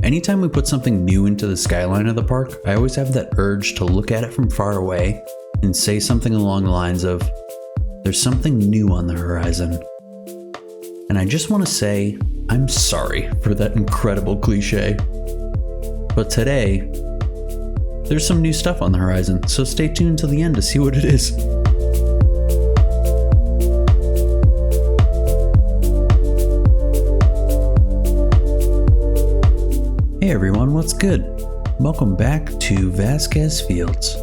Anytime we put something new into the skyline of the park, I always have that urge to look at it from far away and say something along the lines of, there's something new on the horizon. And I just want to say, I'm sorry for that incredible cliche. But today, there's some new stuff on the horizon, so stay tuned till the end to see what it is. Hey everyone, what's good? Welcome back to Vasquez Fields.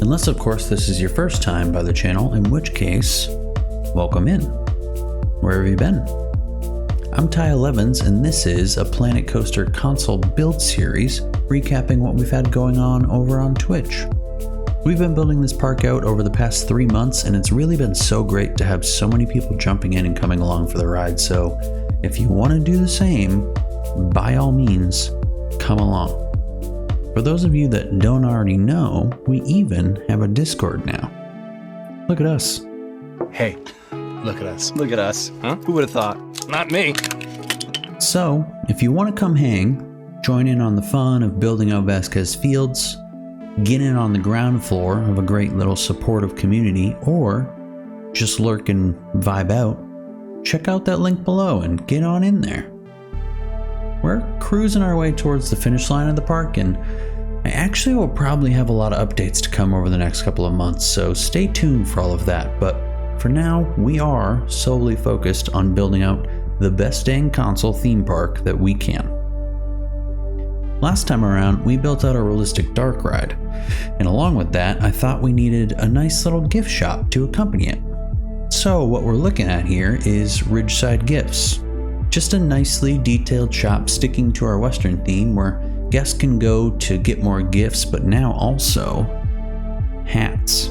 Unless of course this is your first time by the channel, in which case, welcome in. Where have you been? I'm Ty Levens and this is a Planet Coaster console build series recapping what we've had going on over on Twitch. We've been building this park out over the past 3 months and it's really been so great to have so many people jumping in and coming along for the ride, so if you want to do the same, by all means, come along. For those of you that don't already know, we even have a Discord now. Look at us. Hey, look at us. Look at us. Huh? Who would have thought? Not me. So, if you want to come hang, join in on the fun of building out Vasquez Fields, get in on the ground floor of a great little supportive community, or just lurk and vibe out, check out that link below and get on in there. We're cruising our way towards the finish line of the park, and I actually will probably have a lot of updates to come over the next couple of months, so stay tuned for all of that. But for now, we are solely focused on building out the best dang console theme park that we can. Last time around, we built out a realistic dark ride, and along with that, I thought we needed a nice little gift shop to accompany it. So what we're looking at here is Ridgeside Gifts. Just a nicely detailed shop sticking to our Western theme where guests can go to get more gifts, but now also hats.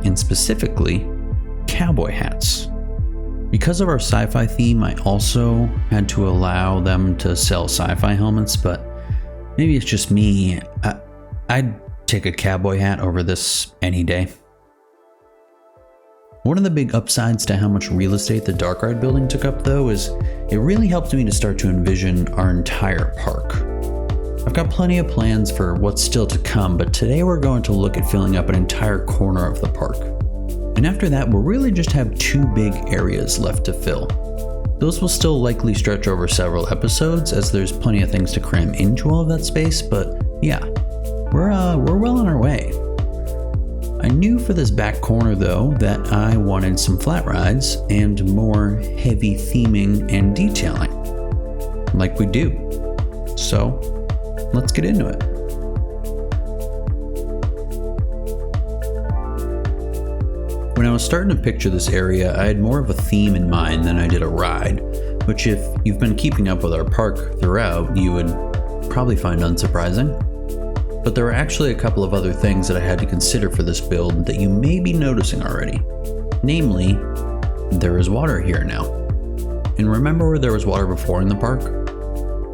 And specifically, cowboy hats. Because of our sci-fi theme, I also had to allow them to sell sci-fi helmets, but maybe it's just me. I'd take a cowboy hat over this any day. One of the big upsides to how much real estate the dark ride building took up though is it really helped me to start to envision our entire park. I've got plenty of plans for what's still to come, but today we're going to look at filling up an entire corner of the park. And after that, we'll really just have 2 big areas left to fill. Those will still likely stretch over several episodes as there's plenty of things to cram into all of that space, but yeah, we're well on our way. I knew for this back corner though that I wanted some flat rides and more heavy theming and detailing, like we do. So let's get into it. When I was starting to picture this area, I had more of a theme in mind than I did a ride, which if you've been keeping up with our park throughout, you would probably find unsurprising. But there are actually a couple of other things that I had to consider for this build that you may be noticing already. Namely, there is water here now. And remember where there was water before in the park?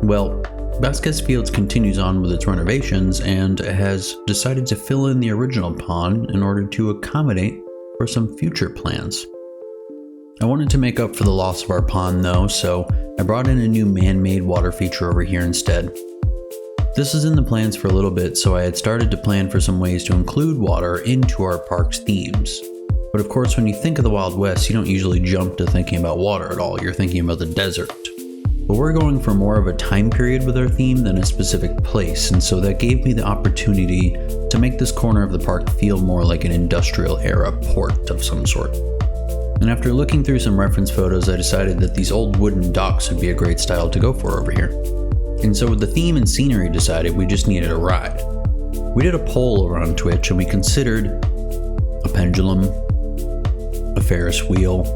Well, Vasquez Fields continues on with its renovations and has decided to fill in the original pond in order to accommodate for some future plans. I wanted to make up for the loss of our pond though, so I brought in a new man-made water feature over here instead. This is in the plans for a little bit, so I had started to plan for some ways to include water into our park's themes. But of course, when you think of the Wild West, you don't usually jump to thinking about water at all, you're thinking about the desert. But we're going for more of a time period with our theme than a specific place, and so that gave me the opportunity to make this corner of the park feel more like an industrial era port of some sort. And after looking through some reference photos, I decided that these old wooden docks would be a great style to go for over here. And so with the theme and scenery decided, we just needed a ride. We did a poll over on Twitch and we considered a pendulum, a Ferris wheel,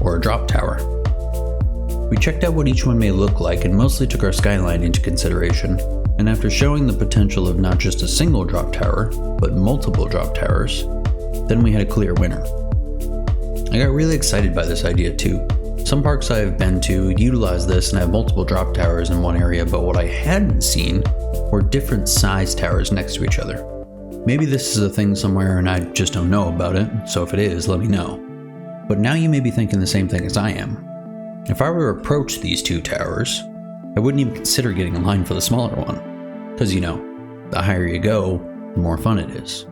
or a drop tower. We checked out what each one may look like and mostly took our skyline into consideration. And after showing the potential of not just a single drop tower, but multiple drop towers, then we had a clear winner. I got really excited by this idea too. Some parks I have been to utilize this and have multiple drop towers in one area, but what I hadn't seen were different size towers next to each other. Maybe this is a thing somewhere and I just don't know about it, so if it is, let me know. But now you may be thinking the same thing as I am. If I were to approach these 2 towers, I wouldn't even consider getting in line for the smaller one. Because, the higher you go, the more fun it is.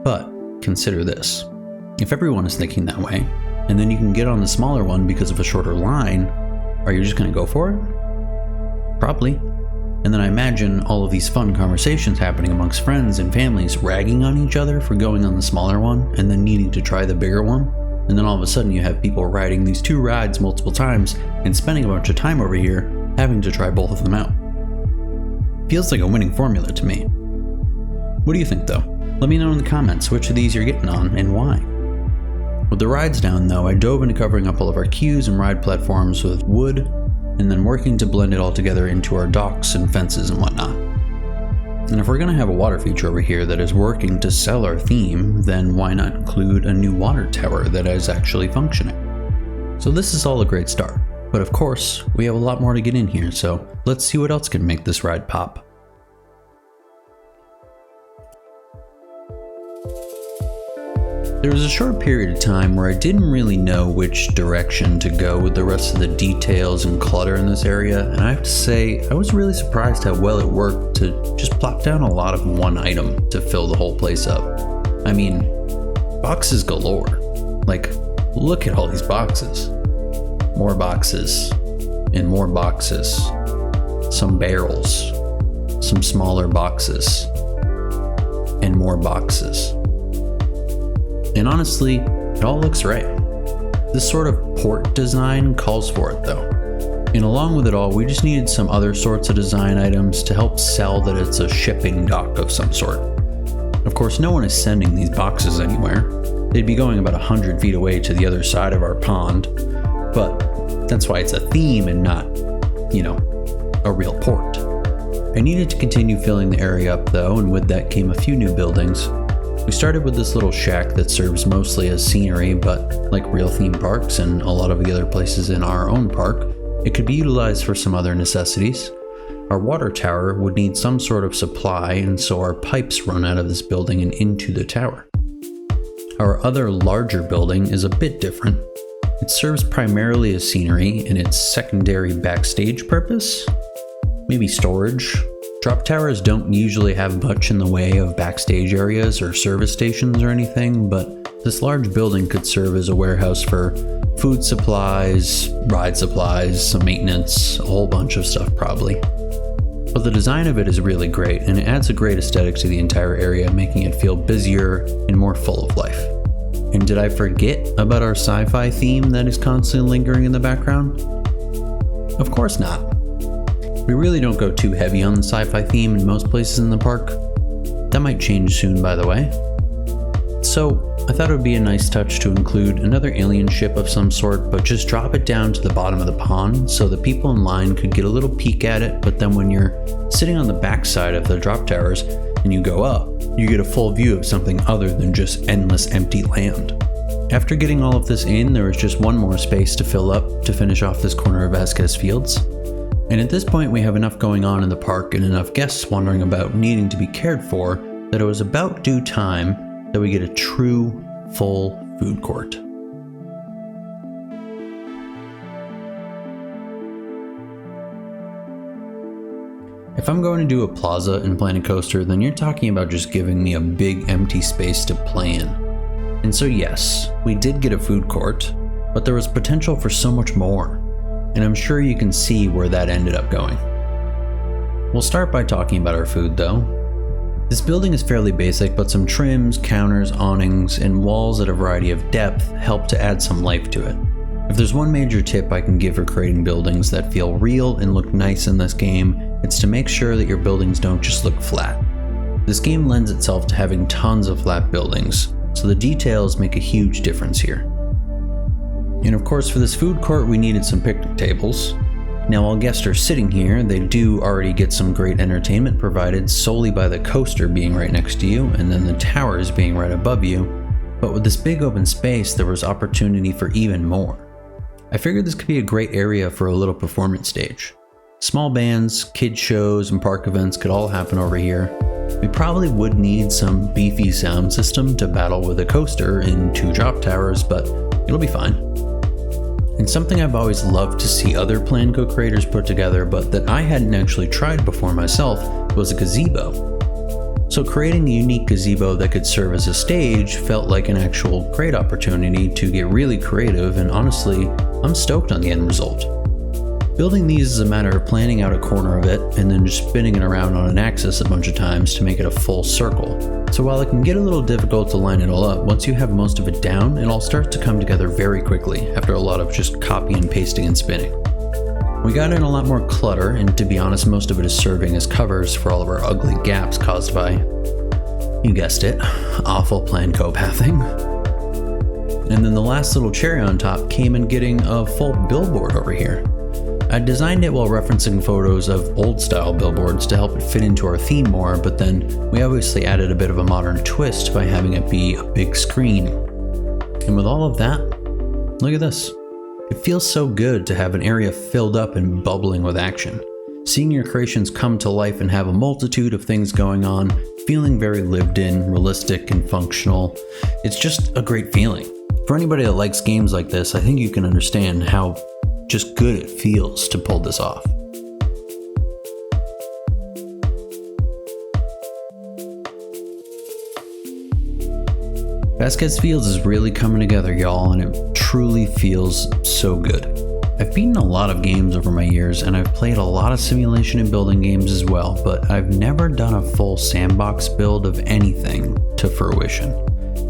But consider this. If everyone is thinking that way, and then you can get on the smaller one because of a shorter line, are you just going to go for it? Probably. And then I imagine all of these fun conversations happening amongst friends and families ragging on each other for going on the smaller one and then needing to try the bigger one. And then all of a sudden you have people riding these two rides multiple times and spending a bunch of time over here having to try both of them out. Feels like a winning formula to me. What do you think though? Let me know in the comments which of these you're getting on and why. With the rides down though, I dove into covering up all of our queues and ride platforms with wood, and then working to blend it all together into our docks and fences and whatnot. And if we're going to have a water feature over here that is working to sell our theme, then why not include a new water tower that is actually functioning? So this is all a great start, but of course, we have a lot more to get in here, so let's see what else can make this ride pop. There was a short period of time where I didn't really know which direction to go with the rest of the details and clutter in this area, and I have to say, I was really surprised how well it worked to just plop down a lot of one item to fill the whole place up. I mean, boxes galore. Like, look at all these boxes. More boxes, and more boxes. Some barrels, some smaller boxes, and more boxes. And honestly, it all looks right. This sort of port design calls for it though. And along with it all, we just needed some other sorts of design items to help sell that it's a shipping dock of some sort. Of course, no one is sending these boxes anywhere. They'd be going about 100 feet away to the other side of our pond, but that's why it's a theme and not, a real port. I needed to continue filling the area up though, and with that came a few new buildings. We started with this little shack that serves mostly as scenery, but like real theme parks and a lot of the other places in our own park, it could be utilized for some other necessities. Our water tower would need some sort of supply, and so our pipes run out of this building and into the tower. Our other larger building is a bit different. It serves primarily as scenery in its secondary backstage purpose, maybe storage. Drop towers don't usually have much in the way of backstage areas or service stations or anything, but this large building could serve as a warehouse for food supplies, ride supplies, some maintenance, a whole bunch of stuff probably. But the design of it is really great, and it adds a great aesthetic to the entire area, making it feel busier and more full of life. And did I forget about our sci-fi theme that is constantly lingering in the background? Of course not. We really don't go too heavy on the sci-fi theme in most places in the park. That might change soon, by the way. So, I thought it would be a nice touch to include another alien ship of some sort, but just drop it down to the bottom of the pond so the people in line could get a little peek at it, but then when you're sitting on the backside of the drop towers and you go up, you get a full view of something other than just endless empty land. After getting all of this in, there was just one more space to fill up to finish off this corner of Vasquez Fields. And at this point we have enough going on in the park and enough guests wandering about needing to be cared for that it was about due time that we get a true, full food court. If I'm going to do a plaza in Planet Coaster, then you're talking about just giving me a big empty space to play in. And so yes, we did get a food court, but there was potential for so much more. And I'm sure you can see where that ended up going. We'll start by talking about our food though. This building is fairly basic, but some trims, counters, awnings, and walls at a variety of depth help to add some life to it. If there's one major tip I can give for creating buildings that feel real and look nice in this game, it's to make sure that your buildings don't just look flat. This game lends itself to having tons of flat buildings, so the details make a huge difference here. And of course, for this food court, we needed some picnic tables. Now, while guests are sitting here, they do already get some great entertainment provided solely by the coaster being right next to you and then the towers being right above you. But with this big open space, there was opportunity for even more. I figured this could be a great area for a little performance stage. Small bands, kid shows, and park events could all happen over here. We probably would need some beefy sound system to battle with a coaster in 2 drop towers, but it'll be fine. And something I've always loved to see other Planet Coaster creators put together, but that I hadn't actually tried before myself, was a gazebo. So creating a unique gazebo that could serve as a stage felt like an actual great opportunity to get really creative, and honestly, I'm stoked on the end result. Building these is a matter of planning out a corner of it and then just spinning it around on an axis a bunch of times to make it a full circle. So while it can get a little difficult to line it all up, once you have most of it down, it all starts to come together very quickly after a lot of just copy and pasting and spinning. We got in a lot more clutter, and to be honest, most of it is serving as covers for all of our ugly gaps caused by, you guessed it, awful Planet Coaster pathing. And then the last little cherry on top came in getting a full billboard over here. I designed it while referencing photos of old style billboards to help it fit into our theme more, but then we obviously added a bit of a modern twist by having it be a big screen. And with all of that, look at this. It feels so good to have an area filled up and bubbling with action. Seeing your creations come to life and have a multitude of things going on, feeling very lived in, realistic, and functional. It's just a great feeling. For anybody that likes games like this, I think you can understand how just good it feels to pull this off. Vasquez Fields is really coming together, y'all, and it truly feels so good. I've beaten a lot of games over my years, and I've played a lot of simulation and building games as well, but I've never done a full sandbox build of anything to fruition.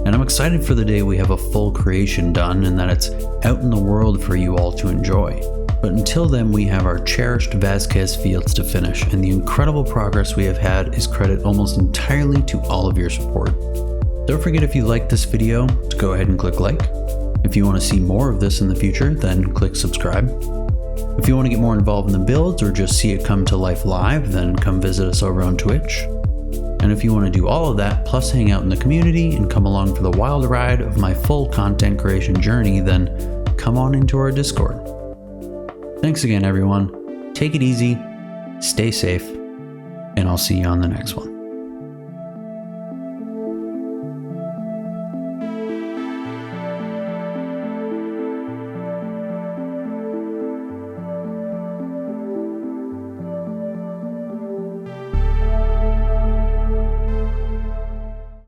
And I'm excited for the day we have a full creation done and that it's out in the world for you all to enjoy. But until then, we have our cherished Vasquez Fields to finish, and the incredible progress we have had is credit almost entirely to all of your support. Don't forget, if you liked this video, to go ahead and click like. If you want to see more of this in the future, then click subscribe. If you want to get more involved in the builds or just see it come to life live, then come visit us over on Twitch. And if you want to do all of that, plus hang out in the community and come along for the wild ride of my full content creation journey, then come on into our Discord. Thanks again, everyone. Take it easy, stay safe, and I'll see you on the next one.